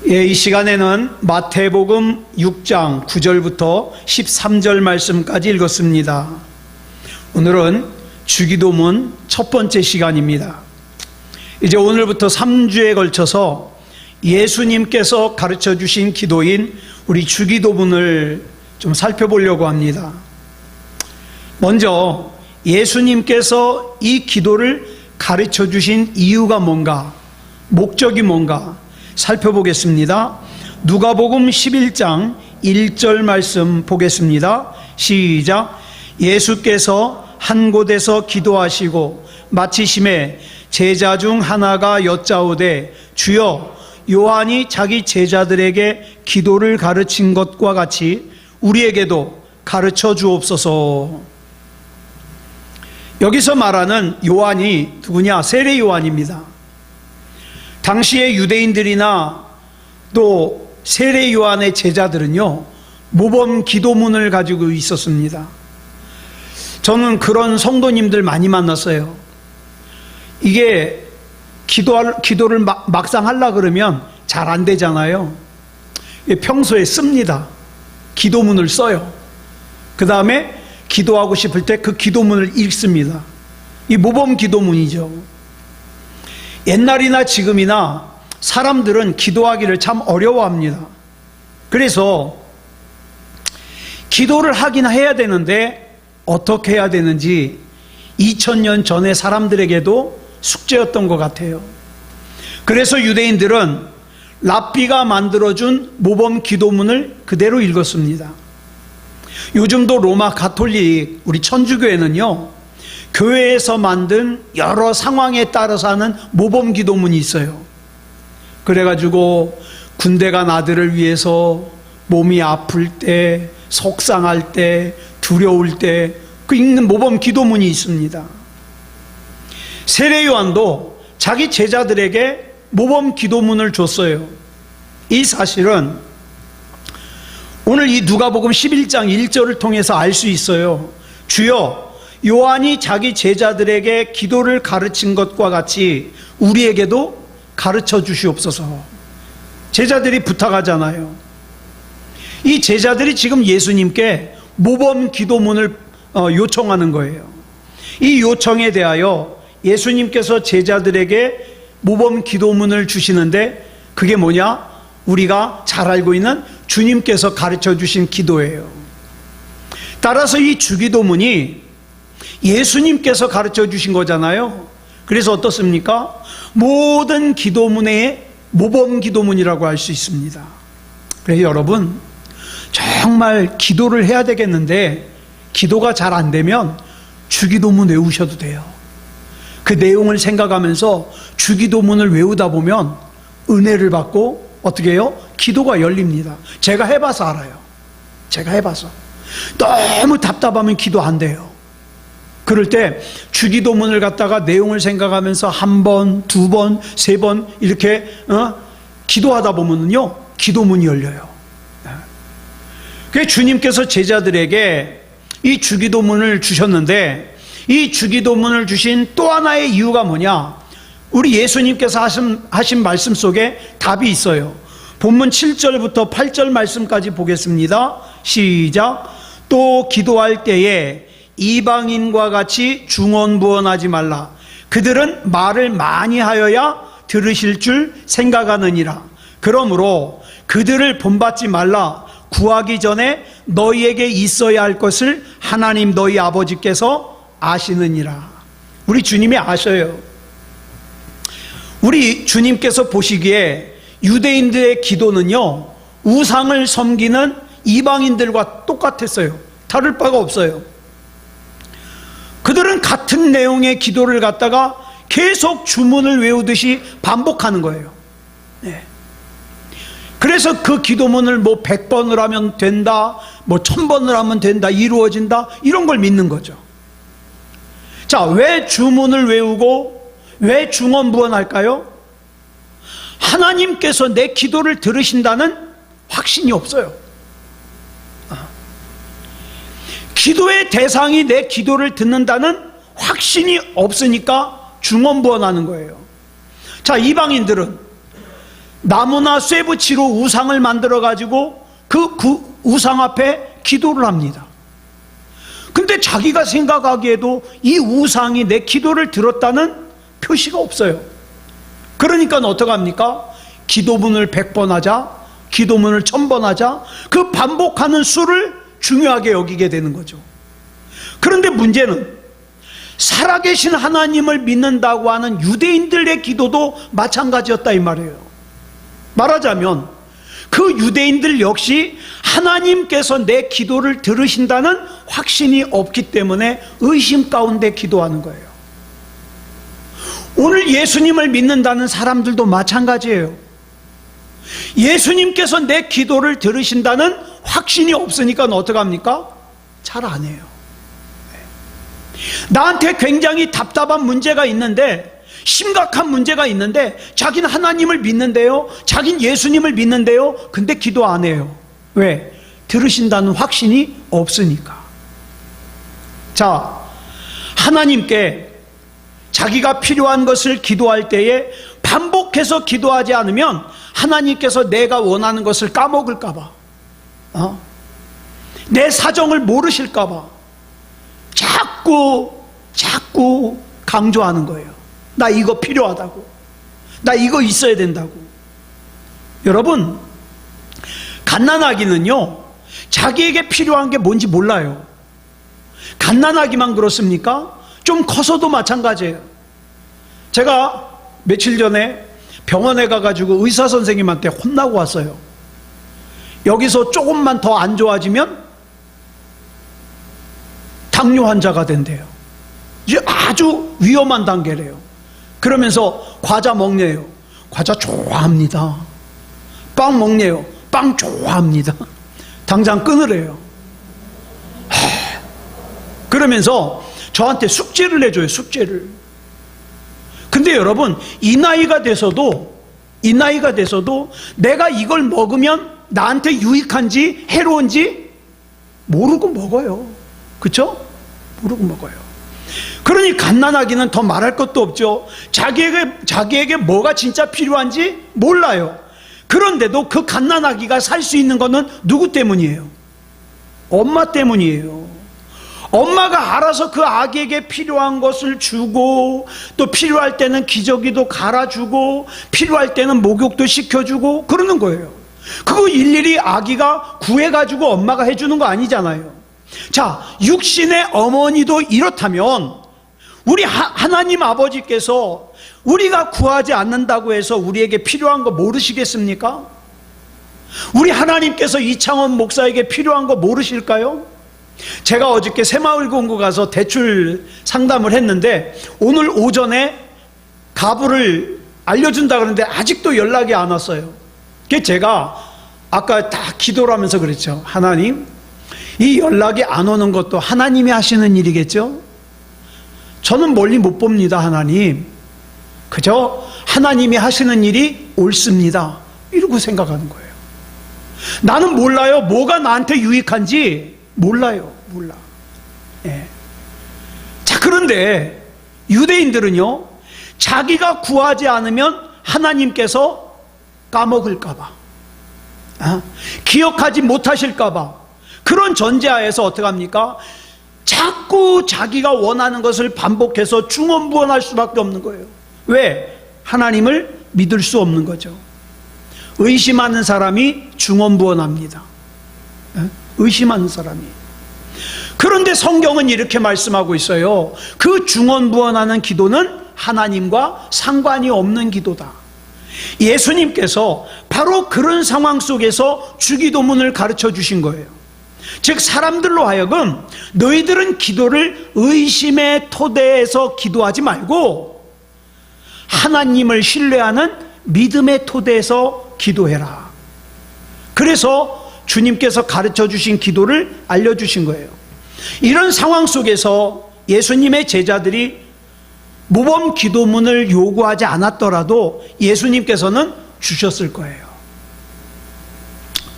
이 시간에는 마태복음 6장 9절부터 13절 말씀까지 읽었습니다. 오늘은 주기도문 첫 번째 시간입니다. 이제 오늘부터 3주에 걸쳐서 예수님께서 가르쳐 주신 기도인 우리 주기도문을 좀 살펴보려고 합니다. 먼저 예수님께서 이 기도를 가르쳐 주신 이유가 뭔가, 목적이 뭔가 살펴보겠습니다. 누가복음 11장 1절 말씀 보겠습니다. 시작. 예수께서 한 곳에서 기도하시고 마치심에 제자 중 하나가 여짜오되 주여, 요한이 자기 제자들에게 기도를 가르친 것과 같이 우리에게도 가르쳐 주옵소서. 여기서 말하는 요한이 누구냐? 세례 요한입니다. 당시의 유대인들이나 또 세례 요한의 제자들은요, 모범 기도문을 가지고 있었습니다. 저는 그런 성도님들 많이 만났어요. 이게 기도를 막상 하려고 그러면 잘 안 되잖아요. 평소에 씁니다. 기도문을 써요. 그 다음에 기도하고 싶을 때 그 기도문을 읽습니다. 이 모범 기도문이죠. 옛날이나 지금이나 사람들은 기도하기를 참 어려워합니다. 그래서 기도를 하긴 해야 되는데 어떻게 해야 되는지 2000년 전에 사람들에게도 숙제였던 것 같아요. 그래서 유대인들은 랍비가 만들어준 모범 기도문을 그대로 읽었습니다. 요즘도 로마 가톨릭 우리 천주교회는요, 교회에서 만든 여러 상황에 따라서 하는 모범 기도문이 있어요. 그래가지고 군대 간 아들을 위해서 몸이 아플 때, 속상할 때, 두려울 때 그 읽는 모범 기도문이 있습니다. 세례 요한도 자기 제자들에게 모범 기도문을 줬어요. 이 사실은 오늘 이 누가복음 11장 1절을 통해서 알 수 있어요. 주여, 요한이 자기 제자들에게 기도를 가르친 것과 같이 우리에게도 가르쳐 주시옵소서. 제자들이 부탁하잖아요. 이 제자들이 지금 예수님께 모범 기도문을 요청하는 거예요. 이 요청에 대하여 예수님께서 제자들에게 모범 기도문을 주시는데 그게 뭐냐? 우리가 잘 알고 있는 주님께서 가르쳐 주신 기도예요. 따라서 이 주기도문이 예수님께서 가르쳐 주신 거잖아요. 그래서 어떻습니까? 모든 기도문의 모범 기도문이라고 할 수 있습니다. 그래서 여러분, 정말 기도를 해야 되겠는데 기도가 잘 안 되면 주기도문 외우셔도 돼요. 그 내용을 생각하면서 주기도문을 외우다 보면 은혜를 받고 어떻게 해요? 기도가 열립니다. 제가 해봐서 알아요. 제가 해봐서. 너무 답답하면 기도 안 돼요. 그럴 때 주기도문을 갖다가 내용을 생각하면서 한 번, 두 번, 세 번 이렇게 기도하다 보면요, 기도문이 열려요. 그래서 주님께서 제자들에게 이 주기도문을 주셨는데 이 주기도문을 주신 또 하나의 이유가 뭐냐? 우리 예수님께서 하신 말씀 속에 답이 있어요. 본문 7절부터 8절 말씀까지 보겠습니다. 시작. 또 기도할 때에 이방인과 같이 중언부언하지 말라. 그들은 말을 많이 하여야 들으실 줄 생각하느니라. 그러므로 그들을 본받지 말라. 구하기 전에 너희에게 있어야 할 것을 하나님 너희 아버지께서 아시느니라. 우리 주님이 아셔요. 우리 주님께서 보시기에 유대인들의 기도는요, 우상을 섬기는 이방인들과 똑같았어요. 다를 바가 없어요. 그들은 같은 내용의 기도를 갖다가 계속 주문을 외우듯이 반복하는 거예요. 네. 그래서 그 기도문을 뭐 100번을 하면 된다, 뭐 1000번을 하면 된다, 이루어진다, 이런 걸 믿는 거죠. 자, 왜 주문을 외우고 왜 중언부언할까요? 하나님께서 내 기도를 들으신다는 확신이 없어요. 기도의 대상이 내 기도를 듣는다는 확신이 없으니까 중언부언하는 거예요. 자, 이방인들은 나무나 쇠붙이로 우상을 만들어 가지고 그 우상 앞에 기도를 합니다. 근데 자기가 생각하기에도 이 우상이 내 기도를 들었다는 표시가 없어요. 그러니까 어떡합니까? 기도문을 100번 하자, 기도문을 1000번 하자, 그 반복하는 수를 중요하게 여기게 되는 거죠. 그런데 문제는 살아계신 하나님을 믿는다고 하는 유대인들의 기도도 마찬가지였다 이 말이에요. 말하자면 그 유대인들 역시 하나님께서 내 기도를 들으신다는 확신이 없기 때문에 의심 가운데 기도하는 거예요. 오늘 예수님을 믿는다는 사람들도 마찬가지예요. 예수님께서 내 기도를 들으신다는 확신이 없으니까 어떡합니까? 잘 안 해요. 나한테 굉장히 답답한 문제가 있는데, 심각한 문제가 있는데 자기는 하나님을 믿는데요, 자기는 예수님을 믿는데요, 근데 기도 안 해요. 왜? 들으신다는 확신이 없으니까. 자, 하나님께 자기가 필요한 것을 기도할 때에 반복해서 기도하지 않으면 하나님께서 내가 원하는 것을 까먹을까봐, 내 사정을 모르실까봐 자꾸 강조하는 거예요. 나 이거 필요하다고, 나 이거 있어야 된다고. 여러분, 갓난아기는요 자기에게 필요한 게 뭔지 몰라요. 갓난아기만 그렇습니까? 좀 커서도 마찬가지예요. 제가 며칠 전에 병원에 가가지고 의사 선생님한테 혼나고 왔어요. 여기서 조금만 더 안 좋아지면 당뇨 환자가 된대요. 이제 아주 위험한 단계래요. 그러면서 과자 먹네요. 과자 좋아합니다. 빵 먹네요. 빵 좋아합니다. 당장 끊으래요. 그러면서 저한테 숙제를 내줘요. 숙제를. 근데 여러분, 이 나이가 돼서도 내가 이걸 먹으면 나한테 유익한지 해로운지 모르고 먹어요. 그렇죠? 모르고 먹어요. 그러니 갓난아기는 더 말할 것도 없죠. 자기에게 뭐가 진짜 필요한지 몰라요. 그런데도 그 갓난아기가 살 수 있는 것은 누구 때문이에요? 엄마 때문이에요. 엄마가 알아서 그 아기에게 필요한 것을 주고, 또 필요할 때는 기저귀도 갈아주고, 필요할 때는 목욕도 시켜주고 그러는 거예요. 그거 일일이 아기가 구해가지고 엄마가 해주는 거 아니잖아요. 자, 육신의 어머니도 이렇다면 우리 하나님 아버지께서 우리가 구하지 않는다고 해서 우리에게 필요한 거 모르시겠습니까? 우리 하나님께서 이창원 목사에게 필요한 거 모르실까요? 제가 어저께 새마을금고 가서 대출 상담을 했는데 오늘 오전에 가부를 알려준다 그러는데 아직도 연락이 안 왔어요. 그래서 제가 아까 다 기도를 하면서 그랬죠. 하나님, 이 연락이 안 오는 것도 하나님이 하시는 일이겠죠? 저는 멀리 못 봅니다. 하나님, 그저 하나님이 하시는 일이 옳습니다, 이러고 생각하는 거예요. 나는 몰라요. 뭐가 나한테 유익한지 몰라. 예. 자, 그런데 유대인들은요, 자기가 구하지 않으면 하나님께서 까먹을까봐, 기억하지 못하실까봐, 그런 전제하에서 어떻게 합니까? 자꾸 자기가 원하는 것을 반복해서 중언부언할 수밖에 없는 거예요. 왜? 하나님을 믿을 수 없는 거죠. 의심하는 사람이 중언부언합니다. 의심하는 사람이. 그런데 성경은 이렇게 말씀하고 있어요. 그 중언부언하는 기도는 하나님과 상관이 없는 기도다. 예수님께서 바로 그런 상황 속에서 주기도문을 가르쳐 주신 거예요. 즉, 사람들로 하여금 너희들은 기도를 의심의 토대에서 기도하지 말고 하나님을 신뢰하는 믿음의 토대에서 기도해라. 그래서 주님께서 가르쳐 주신 기도를 알려주신 거예요. 이런 상황 속에서 예수님의 제자들이 모범 기도문을 요구하지 않았더라도 예수님께서는 주셨을 거예요.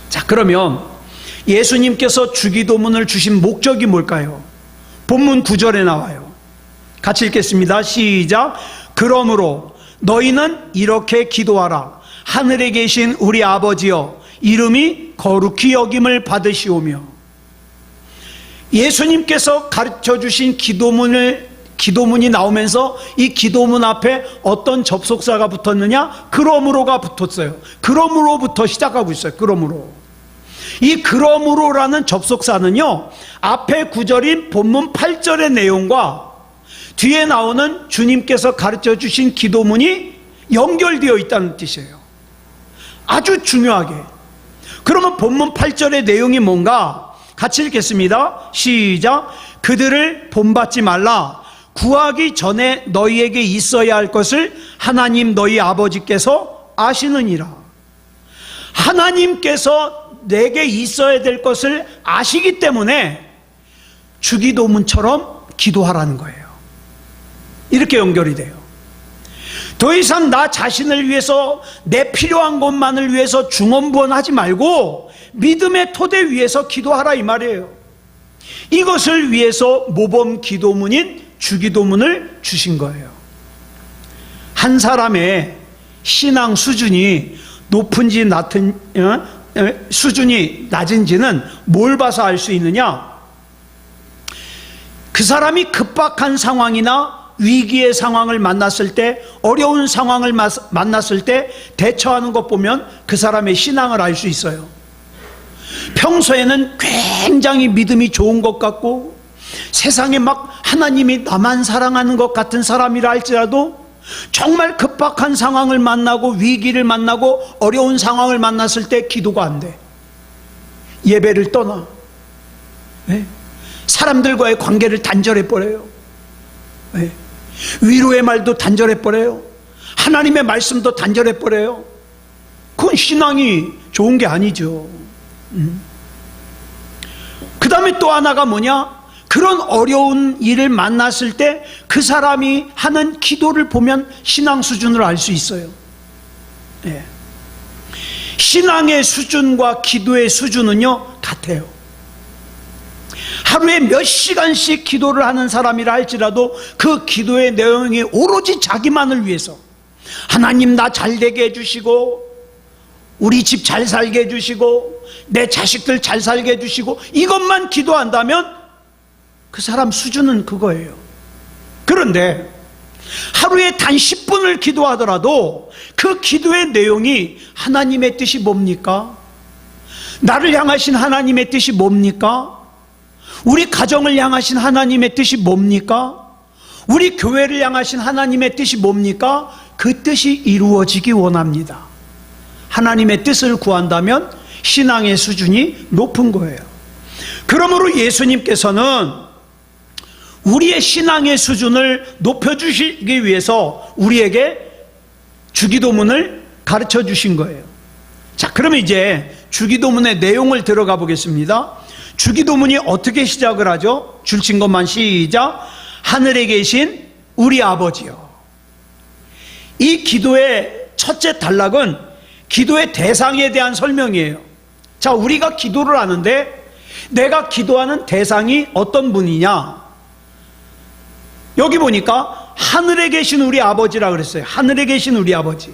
자, 그러면 예수님께서 주기도문을 주신 목적이 뭘까요? 본문 9절에 나와요. 같이 읽겠습니다. 시작. 그러므로 너희는 이렇게 기도하라. 하늘에 계신 우리 아버지여 이름이 거룩히 여김을 받으시오며. 예수님께서 가르쳐 주신 기도문이 나오면서 이 기도문 앞에 어떤 접속사가 붙었느냐? 그러므로가 붙었어요. 그러므로부터 시작하고 있어요. 그러므로. 이 그러므로라는 접속사는요, 앞에 구절인 본문 8절의 내용과 뒤에 나오는 주님께서 가르쳐 주신 기도문이 연결되어 있다는 뜻이에요. 아주 중요하게. 그러면 본문 8절의 내용이 뭔가? 같이 읽겠습니다. 시작. 그들을 본받지 말라. 구하기 전에 너희에게 있어야 할 것을 하나님 너희 아버지께서 아시느니라. 하나님께서 내게 있어야 될 것을 아시기 때문에 주기도문처럼 기도하라는 거예요. 이렇게 연결이 돼요. 더 이상 나 자신을 위해서 내 필요한 것만을 위해서 중언부언하지 말고 믿음의 토대 위에서 기도하라 이 말이에요. 이것을 위해서 모범 기도문인 주기도문을 주신 거예요. 한 사람의 신앙 수준이 높은지 수준이 낮은지는 뭘 봐서 알 수 있느냐? 그 사람이 급박한 상황이나 위기의 상황을 만났을 때, 어려운 상황을 만났을 때 대처하는 것 보면 그 사람의 신앙을 알 수 있어요. 평소에는 굉장히 믿음이 좋은 것 같고 세상에 막 하나님이 나만 사랑하는 것 같은 사람이라 할지라도 정말 급박한 상황을 만나고 위기를 만나고 어려운 상황을 만났을 때 기도가 안 돼. 예배를 떠나. 네? 사람들과의 관계를 단절해버려요. 네? 위로의 말도 단절해버려요. 하나님의 말씀도 단절해버려요. 그건 신앙이 좋은 게 아니죠. 그 다음에 또 하나가 뭐냐? 그런 어려운 일을 만났을 때 그 사람이 하는 기도를 보면 신앙 수준을 알 수 있어요. 네. 신앙의 수준과 기도의 수준은요 같아요. 하루에 몇 시간씩 기도를 하는 사람이라 할지라도 그 기도의 내용이 오로지 자기만을 위해서, 하나님 나 잘되게 해주시고 우리 집 잘 살게 해주시고 내 자식들 잘 살게 해주시고 이것만 기도한다면 그 사람 수준은 그거예요. 그런데 하루에 단 10분을 기도하더라도 그 기도의 내용이 하나님의 뜻이 뭡니까? 나를 향하신 하나님의 뜻이 뭡니까? 우리 가정을 향하신 하나님의 뜻이 뭡니까? 우리 교회를 향하신 하나님의 뜻이 뭡니까? 그 뜻이 이루어지기 원합니다. 하나님의 뜻을 구한다면 신앙의 수준이 높은 거예요. 그러므로 예수님께서는 우리의 신앙의 수준을 높여주시기 위해서 우리에게 주기도문을 가르쳐 주신 거예요. 자, 그러면 이제 주기도문의 내용을 들어가 보겠습니다. 주기도문이 어떻게 시작을 하죠? 줄친 것만 시작. 하늘에 계신 우리 아버지요. 이 기도의 첫째 단락은 기도의 대상에 대한 설명이에요. 자, 우리가 기도를 하는데 내가 기도하는 대상이 어떤 분이냐? 여기 보니까 하늘에 계신 우리 아버지라 그랬어요. 하늘에 계신 우리 아버지.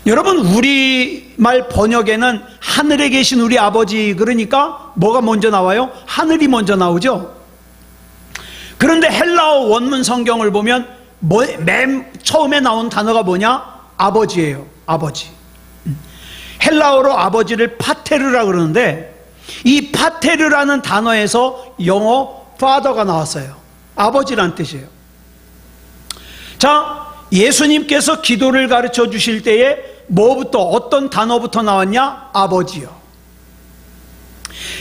여러분, 우리말 번역에는 하늘에 계신 우리 아버지 그러니까 뭐가 먼저 나와요? 하늘이 먼저 나오죠. 그런데 헬라어 원문 성경을 보면 맨 처음에 나온 단어가 뭐냐? 아버지예요. 아버지. 헬라어로 아버지를 파테르라 그러는데 이 파테르라는 단어에서 영어 father가 나왔어요. 아버지란 뜻이에요. 자, 예수님께서 기도를 가르쳐 주실 때에 뭐부터, 어떤 단어부터 나왔냐? 아버지요.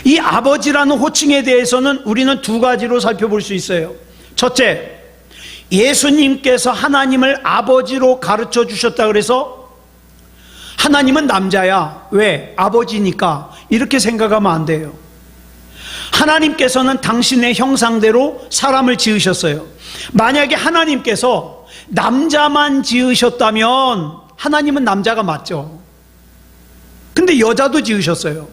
이 아버지라는 호칭에 대해서는 우리는 두 가지로 살펴볼 수 있어요. 첫째, 예수님께서 하나님을 아버지로 가르쳐 주셨다 그래서 하나님은 남자야. 왜? 아버지니까. 이렇게 생각하면 안 돼요. 하나님께서는 당신의 형상대로 사람을 지으셨어요. 만약에 하나님께서 남자만 지으셨다면 하나님은 남자가 맞죠. 근데 여자도 지으셨어요.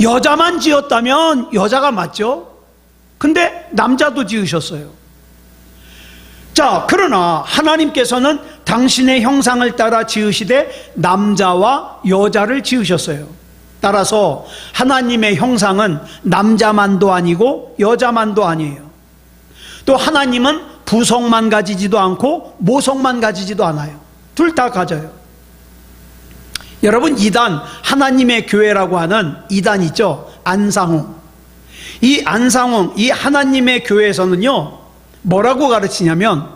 여자만 지었다면 여자가 맞죠. 근데 남자도 지으셨어요. 자, 그러나 하나님께서는 당신의 형상을 따라 지으시되 남자와 여자를 지으셨어요. 따라서 하나님의 형상은 남자만도 아니고 여자만도 아니에요. 또 하나님은 부성만 가지지도 않고 모성만 가지지도 않아요. 둘 다 가져요. 여러분, 이단, 하나님의 교회라고 하는 이단 있죠? 안상홍. 이 안상홍, 이 하나님의 교회에서는요, 뭐라고 가르치냐면,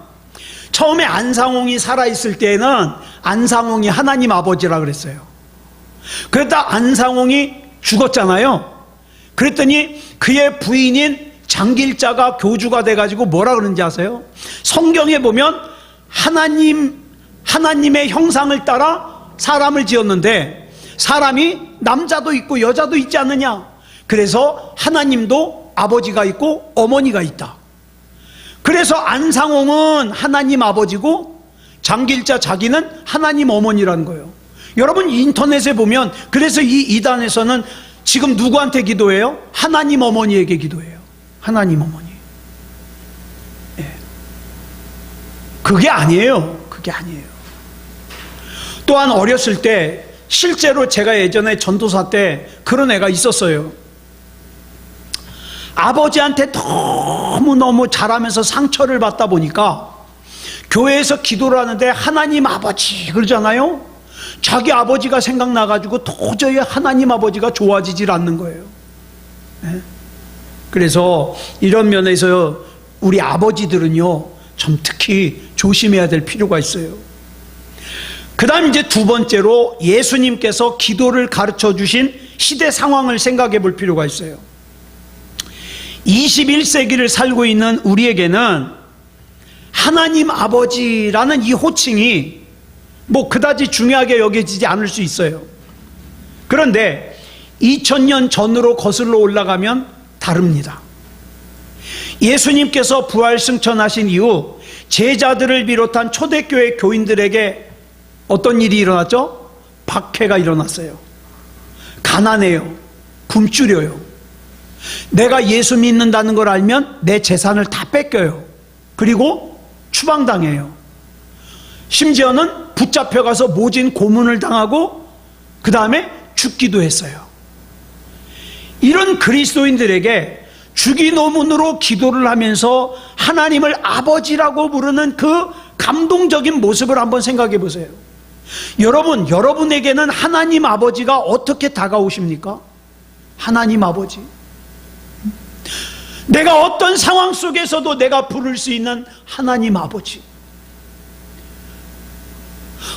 처음에 안상홍이 살아있을 때에는 안상홍이 하나님 아버지라 그랬어요. 그러다 안상홍이 죽었잖아요. 그랬더니 그의 부인인 장길자가 교주가 돼가지고 뭐라 그러는지 아세요? 성경에 보면 하나님의 형상을 따라 사람을 지었는데 사람이 남자도 있고 여자도 있지 않느냐. 그래서 하나님도 아버지가 있고 어머니가 있다. 그래서 안상홍은 하나님 아버지고 장길자 자기는 하나님 어머니라는 거예요. 여러분, 인터넷에 보면 그래서 이 이단에서는 지금 누구한테 기도해요? 하나님 어머니에게 기도해요. 하나님 어머니. 예. 그게 아니에요. 그게 아니에요. 또한 어렸을 때 실제로 제가 예전에 전도사 때 그런 애가 있었어요. 아버지한테 너무너무 잘하면서 상처를 받다 보니까 교회에서 기도를 하는데 하나님 아버지 그러잖아요. 자기 아버지가 생각나가지고 도저히 하나님 아버지가 좋아지질 않는 거예요. 네? 그래서 이런 면에서 우리 아버지들은요, 좀 특히 조심해야 될 필요가 있어요. 그 다음 이제 두 번째로 예수님께서 기도를 가르쳐 주신 시대 상황을 생각해 볼 필요가 있어요. 21세기를 살고 있는 우리에게는 하나님 아버지라는 이 호칭이 뭐 그다지 중요하게 여겨지지 않을 수 있어요. 그런데 2000년 전으로 거슬러 올라가면 다릅니다. 예수님께서 부활 승천하신 이후 제자들을 비롯한 초대교회 교인들에게 어떤 일이 일어났죠? 박해가 일어났어요. 가난해요. 굶주려요. 내가 예수 믿는다는 걸 알면 내 재산을 다 뺏겨요. 그리고 추방당해요. 심지어는 붙잡혀가서 모진 고문을 당하고 그 다음에 죽기도 했어요. 이런 그리스도인들에게 주기도문으로 기도를 하면서 하나님을 아버지라고 부르는 그 감동적인 모습을 한번 생각해 보세요. 여러분에게는 하나님 아버지가 어떻게 다가오십니까? 하나님 아버지. 내가 어떤 상황 속에서도 내가 부를 수 있는 하나님 아버지.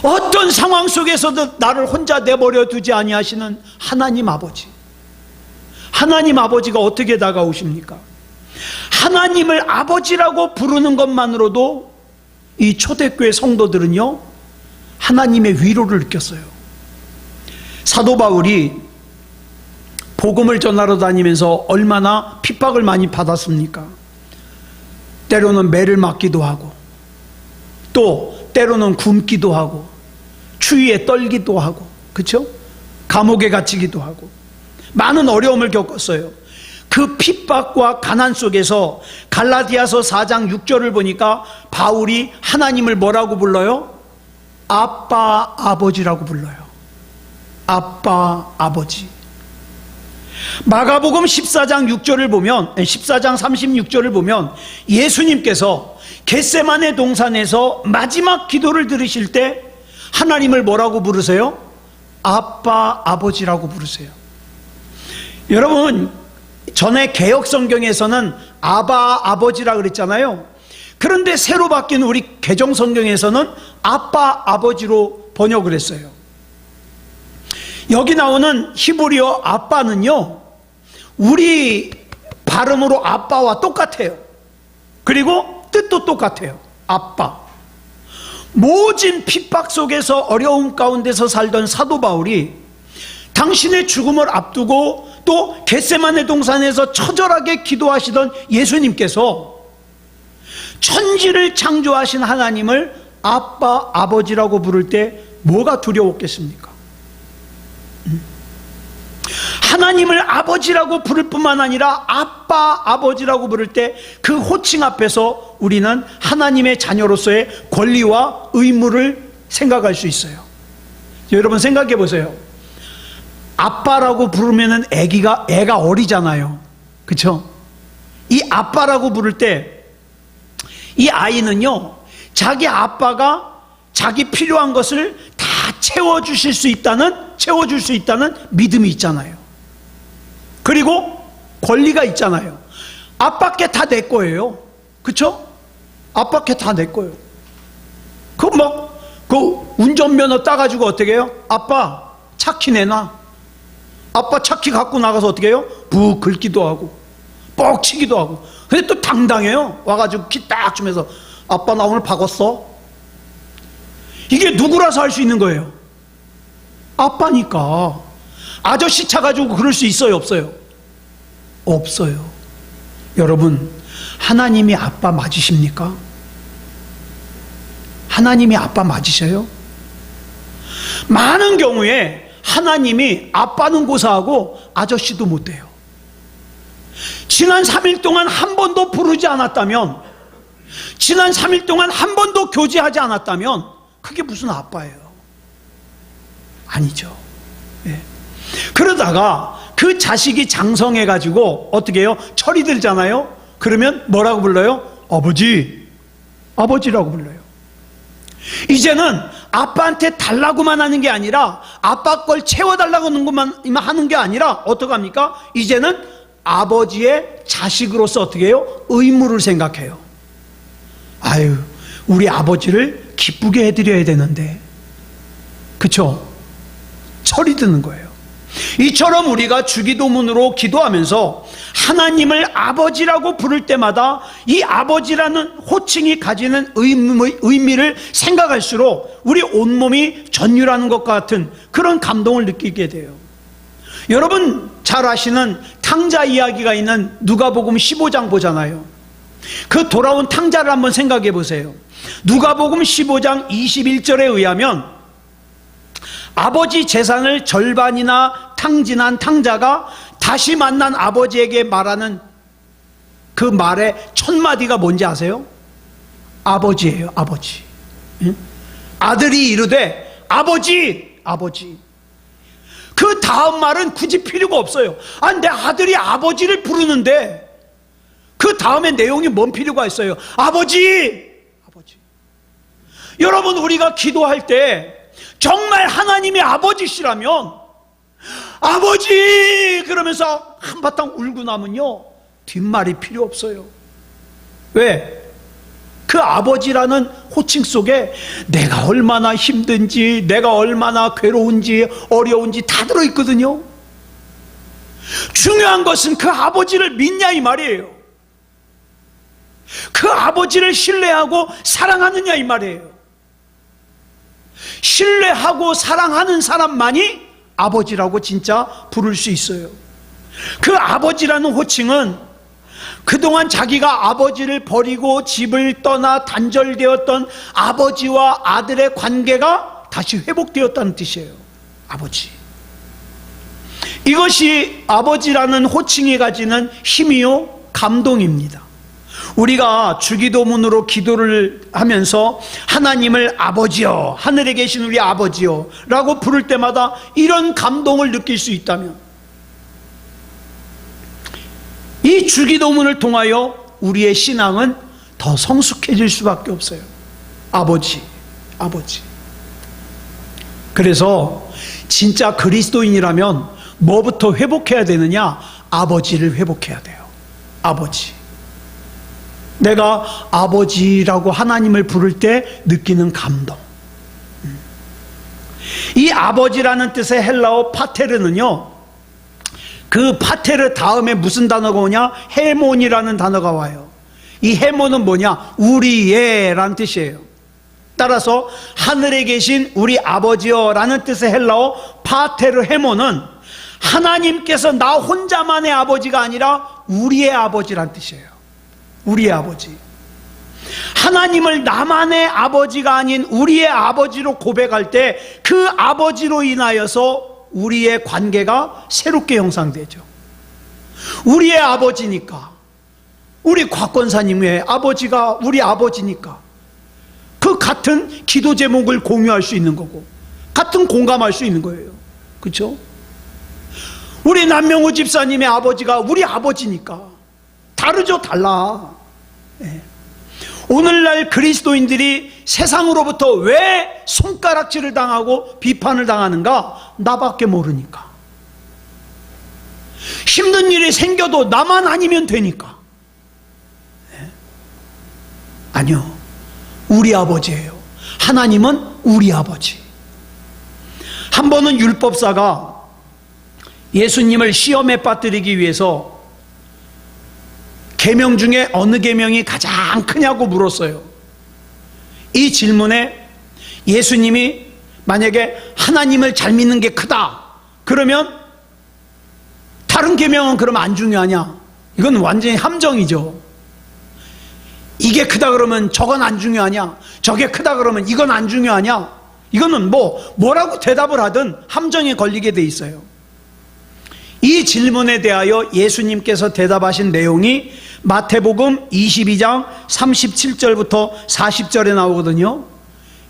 어떤 상황 속에서도 나를 혼자 내버려 두지 아니하시는 하나님 아버지. 하나님 아버지가 어떻게 다가오십니까? 하나님을 아버지라고 부르는 것만으로도 이 초대교회 성도들은요, 하나님의 위로를 느꼈어요. 사도 바울이 복음을 전하러 다니면서 얼마나 핍박을 많이 받았습니까? 때로는 매를 맞기도 하고, 또 때로는 굶기도 하고, 추위에 떨기도 하고, 그렇죠? 감옥에 갇히기도 하고 많은 어려움을 겪었어요. 그 핍박과 가난 속에서 갈라디아서 4장 6절을 보니까 바울이 하나님을 뭐라고 불러요? 아빠 아버지라고 불러요. 아빠 아버지. 마가복음 14장 6절을 보면 14장 36절을 보면 예수님께서 겟세마네 동산에서 마지막 기도를 들으실 때 하나님을 뭐라고 부르세요? 아빠 아버지라고 부르세요. 여러분, 전에 개역 성경에서는 아바 아버지라 그랬잖아요. 그런데 새로 바뀐 우리 개정 성경에서는 아빠 아버지로 번역을 했어요. 여기 나오는 히브리어 아빠는요, 우리 발음으로 아빠와 똑같아요. 그리고 뜻도 똑같아요. 아빠. 모진 핍박 속에서 어려움 가운데서 살던 사도 바울이 당신의 죽음을 앞두고 또 겟세마네 동산에서 처절하게 기도하시던 예수님께서 천지를 창조하신 하나님을 아빠 아버지라고 부를 때 뭐가 두려웠겠습니까? 하나님을 아버지라고 부를 뿐만 아니라 아빠, 아버지라고 부를 때 그 호칭 앞에서 우리는 하나님의 자녀로서의 권리와 의무를 생각할 수 있어요. 여러분 생각해 보세요. 아빠라고 부르면은 애가 어리잖아요. 그쵸? 이 아빠라고 부를 때 이 아이는요, 자기 아빠가 자기 필요한 것을 다 채워줄 수 있다는 믿음이 있잖아요. 그리고 권리가 있잖아요. 아빠께 다 내 거예요. 그쵸? 아빠께 다 내 거예요. 그 운전면허 따가지고 어떻게 해요? 아빠, 차키 내놔. 아빠 차키 갖고 나가서 어떻게 해요? 부 긁기도 하고, 뻑 치기도 하고. 근데 또 당당해요. 와가지고 키 딱 주면서, 아빠 나 오늘 박았어. 이게 누구라서 할 수 있는 거예요? 아빠니까. 아저씨 차 가지고 그럴 수 있어요, 없어요? 없어요. 여러분, 하나님이 아빠 맞으십니까? 하나님이 아빠 맞으셔요? 많은 경우에 하나님이 아빠는 고사하고 아저씨도 못 돼요. 지난 3일 동안 한 번도 부르지 않았다면, 지난 3일 동안 한 번도 교제하지 않았다면 그게 무슨 아빠예요? 아니죠. 예. 그러다가 그 자식이 장성해가지고 어떻게 해요? 철이 들잖아요. 그러면 뭐라고 불러요? 아버지, 아버지라고 불러요. 이제는 아빠한테 달라고만 하는 게 아니라, 아빠 걸 채워달라고 하는 게 아니라 어떡합니까? 이제는 아버지의 자식으로서 어떻게 해요? 의무를 생각해요. 아유, 우리 아버지를 기쁘게 해드려야 되는데, 그쵸? 철이 드는 거예요. 이처럼 우리가 주기도문으로 기도하면서 하나님을 아버지라고 부를 때마다 이 아버지라는 호칭이 가지는 의미를 생각할수록 우리 온몸이 전율하는 것 같은 그런 감동을 느끼게 돼요. 여러분 잘 아시는 탕자 이야기가 있는 누가복음 15장 보잖아요. 그 돌아온 탕자를 한번 생각해 보세요. 누가복음 15장 21절에 의하면 아버지 재산을 절반이나 탕진한 탕자가 다시 만난 아버지에게 말하는 그 말의 첫 마디가 뭔지 아세요? 아버지예요, 아버지. 응? 아들이 이르되 아버지, 아버지. 그 다음 말은 굳이 필요가 없어요. 내 아들이 아버지를 부르는데 그 다음에 내용이 뭔 필요가 있어요? 아버지, 아버지. 여러분 우리가 기도할 때 정말 하나님이 아버지시라면 아버지 그러면서 한바탕 울고 나면요 뒷말이 필요 없어요. 왜? 그 아버지라는 호칭 속에 내가 얼마나 힘든지, 내가 얼마나 괴로운지 어려운지 다 들어있거든요. 중요한 것은 그 아버지를 믿냐 이 말이에요. 그 아버지를 신뢰하고 사랑하느냐 이 말이에요. 신뢰하고 사랑하는 사람만이 아버지라고 진짜 부를 수 있어요. 그 아버지라는 호칭은 그동안 자기가 아버지를 버리고 집을 떠나 단절되었던 아버지와 아들의 관계가 다시 회복되었다는 뜻이에요. 아버지. 이것이 아버지라는 호칭이 가지는 힘이요 감동입니다. 우리가 주기도문으로 기도를 하면서 하나님을 아버지여, 하늘에 계신 우리 아버지여 라고 부를 때마다 이런 감동을 느낄 수 있다면, 이 주기도문을 통하여 우리의 신앙은 더 성숙해질 수밖에 없어요. 아버지, 아버지. 그래서 진짜 그리스도인이라면 뭐부터 회복해야 되느냐? 아버지를 회복해야 돼요. 아버지. 내가 아버지라고 하나님을 부를 때 느끼는 감동. 이 아버지라는 뜻의 헬라어 파테르는요, 그 파테르 다음에 무슨 단어가 오냐? 헤몬이라는 단어가 와요. 이 헤몬은 뭐냐? 우리의 라는 뜻이에요. 따라서 하늘에 계신 우리 아버지여 라는 뜻의 헬라어 파테르 헤몬은 하나님께서 나 혼자만의 아버지가 아니라 우리의 아버지란 뜻이에요. 우리의 아버지. 하나님을 나만의 아버지가 아닌 우리의 아버지로 고백할 때 그 아버지로 인하여서 우리의 관계가 새롭게 형성되죠. 우리의 아버지니까, 우리 곽권사님의 아버지가 우리 아버지니까 그 같은 기도 제목을 공유할 수 있는 거고 같은 공감할 수 있는 거예요. 그렇죠? 우리 남명호 집사님의 아버지가 우리 아버지니까 다르죠. 달라. 예. 오늘날 그리스도인들이 세상으로부터 왜 손가락질을 당하고 비판을 당하는가? 나밖에 모르니까. 힘든 일이 생겨도 나만 아니면 되니까. 예. 아니요, 우리 아버지예요. 하나님은 우리 아버지. 한 번은 율법사가 예수님을 시험에 빠뜨리기 위해서 계명 중에 어느 계명이 가장 크냐고 물었어요. 이 질문에 예수님이 만약에 하나님을 잘 믿는 게 크다 그러면 다른 계명은 그러면 안 중요하냐? 이건 완전히 함정이죠. 이게 크다 그러면 저건 안 중요하냐? 저게 크다 그러면 이건 안 중요하냐? 이거는 뭐라고 대답을 하든 함정에 걸리게 돼 있어요. 이 질문에 대하여 예수님께서 대답하신 내용이 마태복음 22장 37절부터 40절에 나오거든요.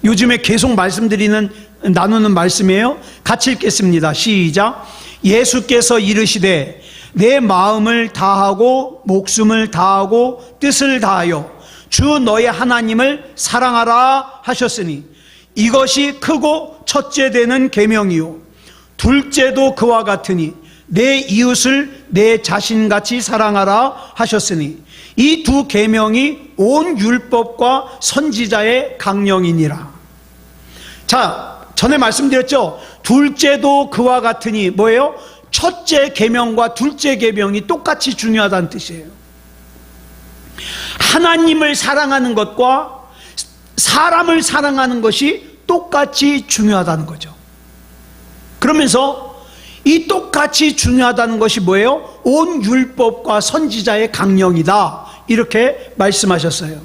요즘에 계속 나누는 말씀이에요. 같이 읽겠습니다. 시작. 예수께서 이르시되 내 마음을 다하고 목숨을 다하고 뜻을 다하여 주 너의 하나님을 사랑하라 하셨으니 이것이 크고 첫째 되는 계명이요 둘째도 그와 같으니 내 이웃을 내 자신같이 사랑하라 하셨으니 이 두 계명이 온 율법과 선지자의 강령이니라. 자, 전에 말씀드렸죠. 둘째도 그와 같으니 뭐예요? 첫째 계명과 둘째 계명이 똑같이 중요하다는 뜻이에요. 하나님을 사랑하는 것과 사람을 사랑하는 것이 똑같이 중요하다는 거죠. 그러면서 이 똑같이 중요하다는 것이 뭐예요? 온 율법과 선지자의 강령이다. 이렇게 말씀하셨어요.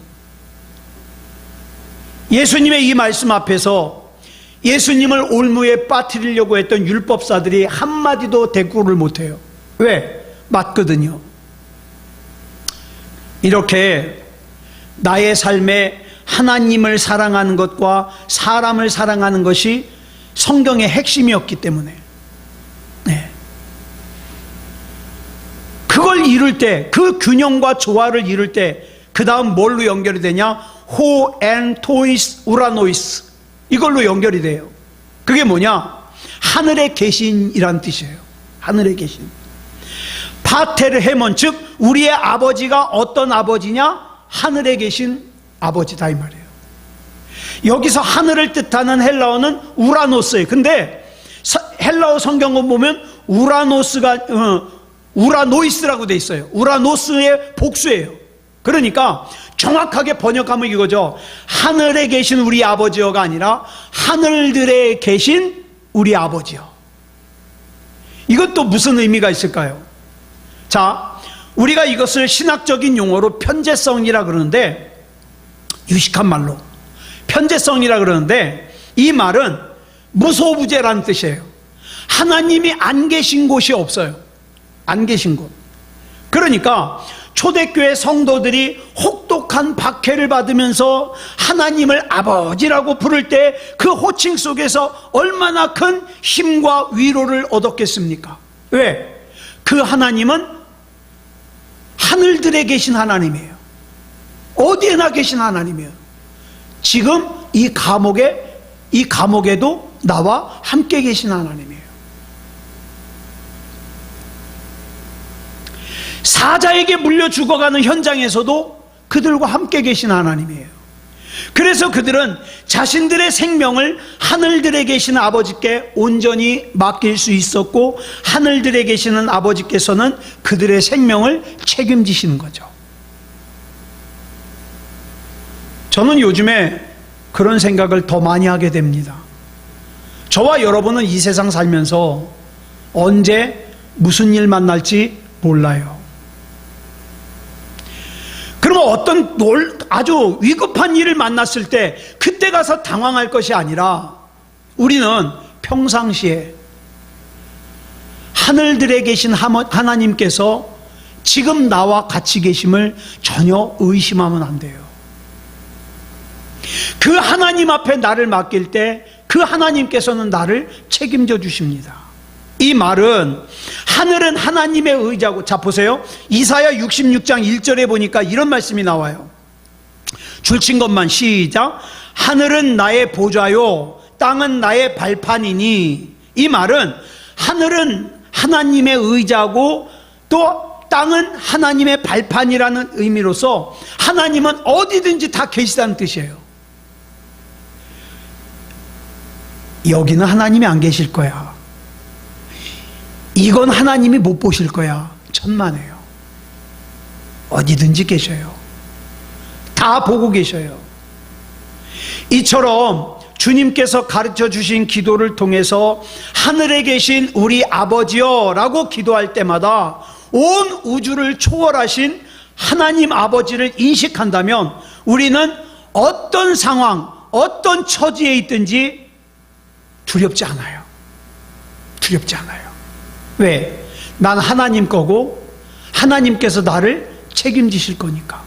예수님의 이 말씀 앞에서 예수님을 올무에 빠뜨리려고 했던 율법사들이 한마디도 대꾸를 못해요. 왜? 맞거든요. 이렇게 나의 삶에 하나님을 사랑하는 것과 사람을 사랑하는 것이 성경의 핵심이었기 때문에 그걸 이룰 때, 그 균형과 조화를 이룰 때 그 다음 뭘로 연결이 되냐? 호, 엔, 토이스, 우라노이스 이걸로 연결이 돼요. 그게 뭐냐? 하늘에 계신이란 뜻이에요. 하늘에 계신. 파테르 헤몬, 즉 우리의 아버지가 어떤 아버지냐? 하늘에 계신 아버지다 이 말이에요. 여기서 하늘을 뜻하는 헬라어는 우라노스예요. 근데 헬라어 성경을 보면 우라노이스라고 돼 있어요. 우라노스의 복수예요. 그러니까 정확하게 번역하면 이거죠. 하늘에 계신 우리 아버지여가 아니라 하늘들에 계신 우리 아버지여. 이것도 무슨 의미가 있을까요? 자, 우리가 이것을 신학적인 용어로 편재성이라 그러는데, 유식한 말로 편재성이라 그러는데, 이 말은 무소부재라는 뜻이에요. 하나님이 안 계신 곳이 없어요. 안 계신 곳. 그러니까 초대교회 성도들이 혹독한 박해를 받으면서 하나님을 아버지라고 부를 때 그 호칭 속에서 얼마나 큰 힘과 위로를 얻었겠습니까? 왜? 그 하나님은 하늘들에 계신 하나님이에요. 어디에나 계신 하나님이에요. 지금 이 감옥에도 나와 함께 계신 하나님이에요. 사자에게 물려 죽어가는 현장에서도 그들과 함께 계신 하나님이에요. 그래서 그들은 자신들의 생명을 하늘들에 계시는 아버지께 온전히 맡길 수 있었고, 하늘들에 계시는 아버지께서는 그들의 생명을 책임지시는 거죠. 저는 요즘에 그런 생각을 더 많이 하게 됩니다. 저와 여러분은 이 세상 살면서 언제 무슨 일 만날지 몰라요. 그러면 어떤 아주 위급한 일을 만났을 때 그때 가서 당황할 것이 아니라 우리는 평상시에 하늘들에 계신 하나님께서 지금 나와 같이 계심을 전혀 의심하면 안 돼요. 그 하나님 앞에 나를 맡길 때 그 하나님께서는 나를 책임져 주십니다. 이 말은 하늘은 하나님의 의자고, 자 보세요. 이사야 66장 1절에 보니까 이런 말씀이 나와요. 줄친 것만 시작. 하늘은 나의 보좌요 땅은 나의 발판이니. 이 말은 하늘은 하나님의 의자고 또 땅은 하나님의 발판이라는 의미로서 하나님은 어디든지 다 계시다는 뜻이에요. 여기는 하나님이 안 계실 거야. 이건 하나님이 못 보실 거야. 천만에요. 어디든지 계셔요. 다 보고 계셔요. 이처럼 주님께서 가르쳐 주신 기도를 통해서 하늘에 계신 우리 아버지여 라고 기도할 때마다 온 우주를 초월하신 하나님 아버지를 인식한다면 우리는 어떤 상황, 어떤 처지에 있든지 두렵지 않아요. 두렵지 않아요. 왜? 난 하나님 거고 하나님께서 나를 책임지실 거니까.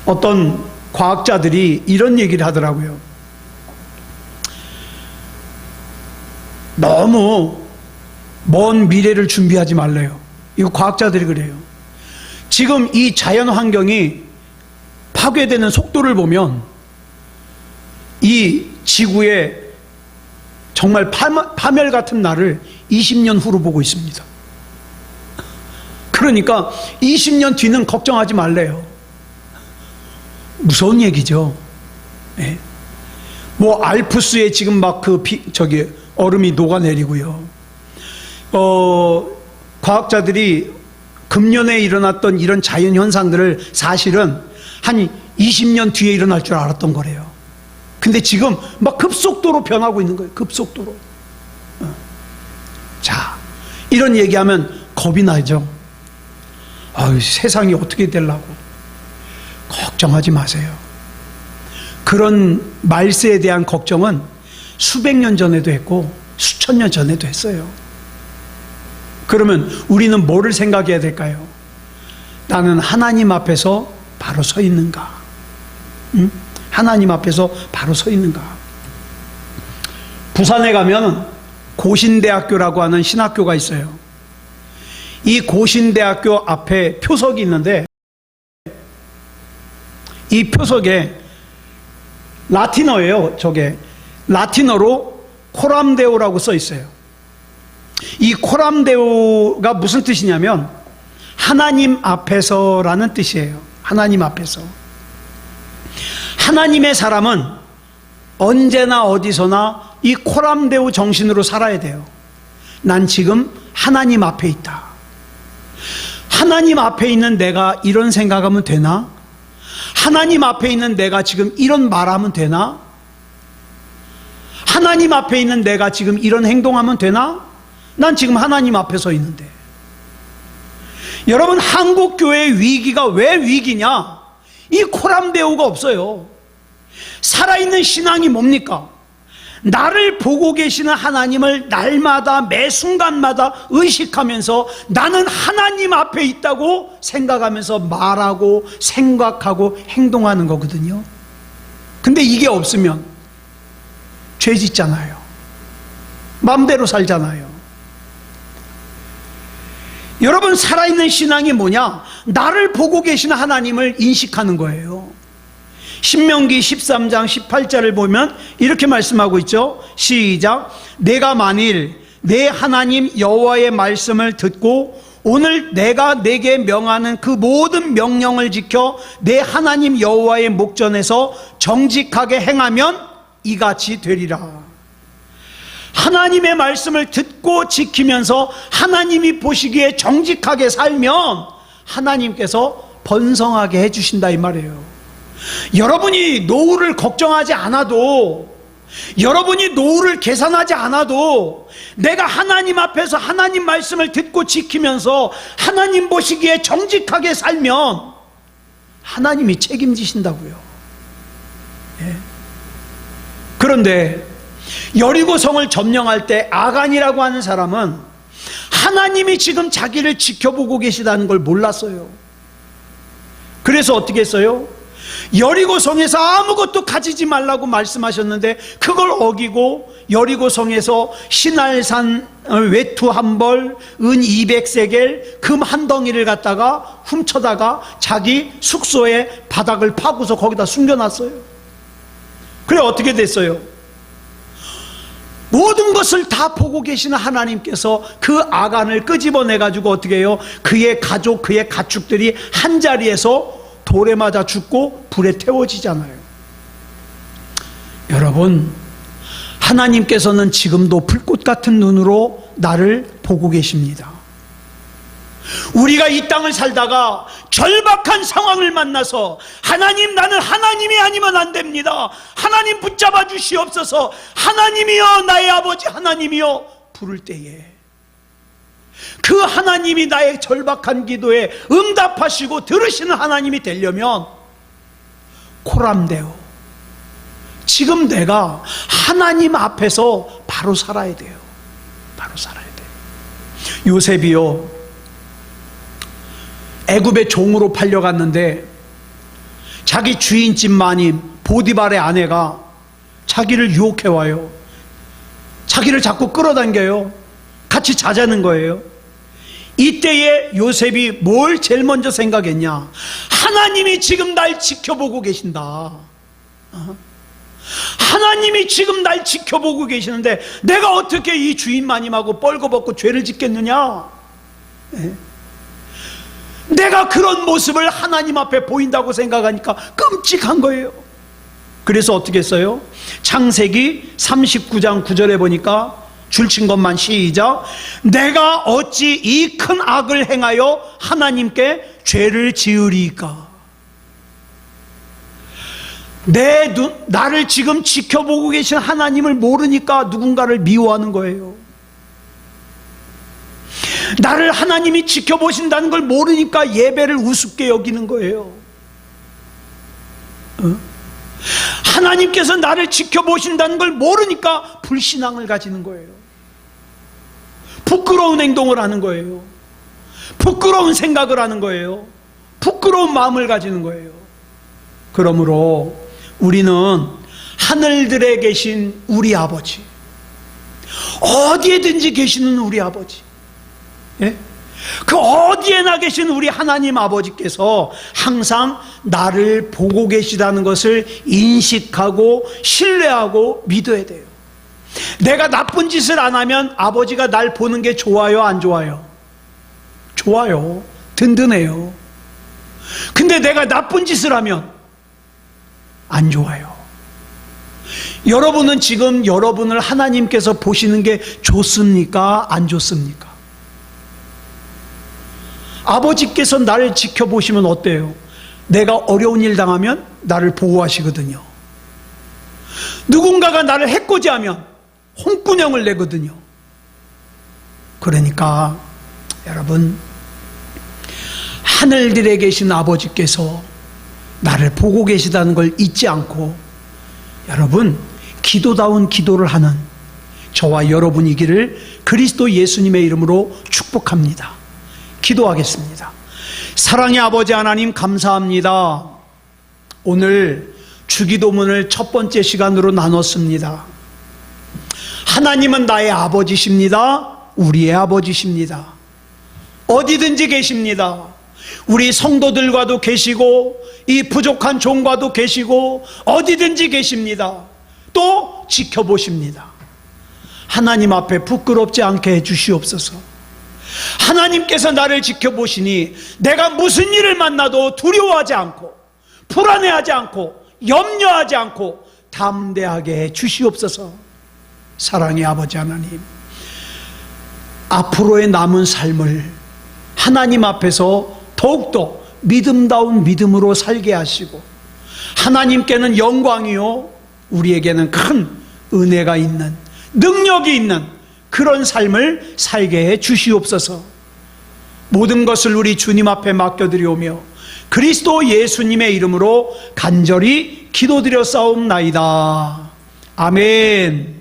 어떤 과학자들이 이런 얘기를 하더라고요. 너무 먼 미래를 준비하지 말래요. 이거 과학자들이 그래요. 지금 이 자연 환경이 파괴되는 속도를 보면 이 지구의 정말 파멸 같은 날을 20년 후로 보고 있습니다. 그러니까 20년 뒤는 걱정하지 말래요. 무서운 얘기죠. 네. 뭐 알프스에 지금 막 얼음이 녹아내리고요. 과학자들이 금년에 일어났던 이런 자연 현상들을 사실은 한 20년 뒤에 일어날 줄 알았던 거래요. 근데 지금 막 급속도로 변하고 있는 거예요. 급속도로. 자, 이런 얘기하면 겁이 나죠. 아유, 세상이 어떻게 되려고. 걱정하지 마세요. 그런 말세에 대한 걱정은 수백 년 전에도 했고 수천 년 전에도 했어요. 그러면 우리는 뭐를 생각해야 될까요? 나는 하나님 앞에서 바로 서 있는가? 응? 하나님 앞에서 바로 서 있는가? 부산에 가면 고신대학교라고 하는 신학교가 있어요. 이 고신대학교 앞에 표석이 있는데 이 표석에 라틴어예요. 저게 라틴어로 코람데오라고 써 있어요. 이 코람데오가 무슨 뜻이냐면 하나님 앞에서라는 뜻이에요. 하나님 앞에서. 하나님의 사람은 언제나 어디서나 이 코람데오 정신으로 살아야 돼요. 난 지금 하나님 앞에 있다. 하나님 앞에 있는 내가 이런 생각하면 되나? 하나님 앞에 있는 내가 지금 이런 말하면 되나? 하나님 앞에 있는 내가 지금 이런 행동하면 되나? 난 지금 하나님 앞에 서 있는데. 여러분, 한국교회의 위기가 왜 위기냐? 이 코람데오가 없어요. 살아있는 신앙이 뭡니까? 나를 보고 계시는 하나님을 날마다 매 순간마다 의식하면서 나는 하나님 앞에 있다고 생각하면서 말하고 생각하고 행동하는 거거든요. 근데 이게 없으면 죄 짓잖아요. 마음대로 살잖아요. 여러분, 살아있는 신앙이 뭐냐? 나를 보고 계시는 하나님을 인식하는 거예요. 신명기 13장 18절을 보면 이렇게 말씀하고 있죠. 시작. 내가 만일 내 하나님 여호와의 말씀을 듣고 오늘 내가 내게 명하는 그 모든 명령을 지켜 내 하나님 여호와의 목전에서 정직하게 행하면 이같이 되리라. 하나님의 말씀을 듣고 지키면서 하나님이 보시기에 정직하게 살면 하나님께서 번성하게 해주신다 이 말이에요. 여러분이 노후를 걱정하지 않아도, 여러분이 노후를 계산하지 않아도 내가 하나님 앞에서 하나님 말씀을 듣고 지키면서 하나님 보시기에 정직하게 살면 하나님이 책임지신다고요. 예. 그런데 여리고성을 점령할 때 아간이라고 하는 사람은 하나님이 지금 자기를 지켜보고 계시다는 걸 몰랐어요. 그래서 어떻게 했어요? 여리고성에서 아무것도 가지지 말라고 말씀하셨는데 그걸 어기고 여리고성에서 신할산 외투 한 벌, 은 200세겔, 금 한 덩이를 갖다가 훔쳐다가 자기 숙소의 바닥을 파고서 거기다 숨겨놨어요. 그래 어떻게 됐어요? 모든 것을 다 보고 계시는 하나님께서 그 아간을 끄집어내가지고 어떻게 해요? 그의 가족, 그의 가축들이 한 자리에서 돌에 맞아 죽고 불에 태워지잖아요. 여러분, 하나님께서는 지금도 불꽃 같은 눈으로 나를 보고 계십니다. 우리가 이 땅을 살다가 절박한 상황을 만나서 하나님, 나는 하나님이 아니면 안 됩니다. 하나님 붙잡아 주시옵소서. 하나님이여, 나의 아버지 하나님이여 부를 때에 그 하나님이 나의 절박한 기도에 응답하시고 들으시는 하나님이 되려면 코람데오, 지금 내가 하나님 앞에서 바로 살아야 돼요. 바로 살아야 돼요. 요셉이요, 애굽의 종으로 팔려갔는데 자기 주인집 마님 보디발의 아내가 자기를 유혹해와요. 자기를 자꾸 끌어당겨요. 같이 자자는 거예요. 이때에 요셉이 뭘 제일 먼저 생각했냐? 하나님이 지금 날 지켜보고 계신다. 하나님이 지금 날 지켜보고 계시는데 내가 어떻게 이 주인 마님하고 뻘거벗고 죄를 짓겠느냐? 내가 그런 모습을 하나님 앞에 보인다고 생각하니까 끔찍한 거예요. 그래서 어떻게 했어요? 창세기 39장 9절에 보니까 줄친 것만 시작. 내가 어찌 이 큰 악을 행하여 하나님께 죄를 지으리까? 나를 지금 지켜보고 계신 하나님을 모르니까 누군가를 미워하는 거예요. 나를 하나님이 지켜보신다는 걸 모르니까 예배를 우습게 여기는 거예요. 하나님께서 나를 지켜보신다는 걸 모르니까 불신앙을 가지는 거예요. 부끄러운 행동을 하는 거예요. 부끄러운 생각을 하는 거예요. 부끄러운 마음을 가지는 거예요. 그러므로 우리는 하늘들에 계신 우리 아버지, 어디에든지 계시는 우리 아버지, 그 어디에나 계신 우리 하나님 아버지께서 항상 나를 보고 계시다는 것을 인식하고 신뢰하고 믿어야 돼요. 내가 나쁜 짓을 안 하면 아버지가 날 보는 게 좋아요, 안 좋아요? 좋아요. 든든해요. 근데 내가 나쁜 짓을 하면 안 좋아요. 여러분은 지금 여러분을 하나님께서 보시는 게 좋습니까? 안 좋습니까? 아버지께서 나를 지켜보시면 어때요? 내가 어려운 일 당하면 나를 보호하시거든요. 누군가가 나를 해코지하면 홍군형을 내거든요. 그러니까 여러분, 하늘들에 계신 아버지께서 나를 보고 계시다는 걸 잊지 않고 여러분, 기도다운 기도를 하는 저와 여러분이기를 그리스도 예수님의 이름으로 축복합니다. 기도하겠습니다. 사랑의 아버지 하나님, 감사합니다. 오늘 주기도문을 첫 번째 시간으로 나눴습니다. 하나님은 나의 아버지십니다. 우리의 아버지십니다. 어디든지 계십니다. 우리 성도들과도 계시고 이 부족한 종과도 계시고 어디든지 계십니다. 또 지켜보십니다. 하나님 앞에 부끄럽지 않게 해주시옵소서. 하나님께서 나를 지켜보시니 내가 무슨 일을 만나도 두려워하지 않고 불안해하지 않고 염려하지 않고 담대하게 해주시옵소서. 사랑의 아버지 하나님, 앞으로의 남은 삶을 하나님 앞에서 더욱더 믿음다운 믿음으로 살게 하시고 하나님께는 영광이요 우리에게는 큰 은혜가 있는 능력이 있는 그런 삶을 살게 해 주시옵소서. 모든 것을 우리 주님 앞에 맡겨드리오며 그리스도 예수님의 이름으로 간절히 기도드려 싸움나이다. 아멘.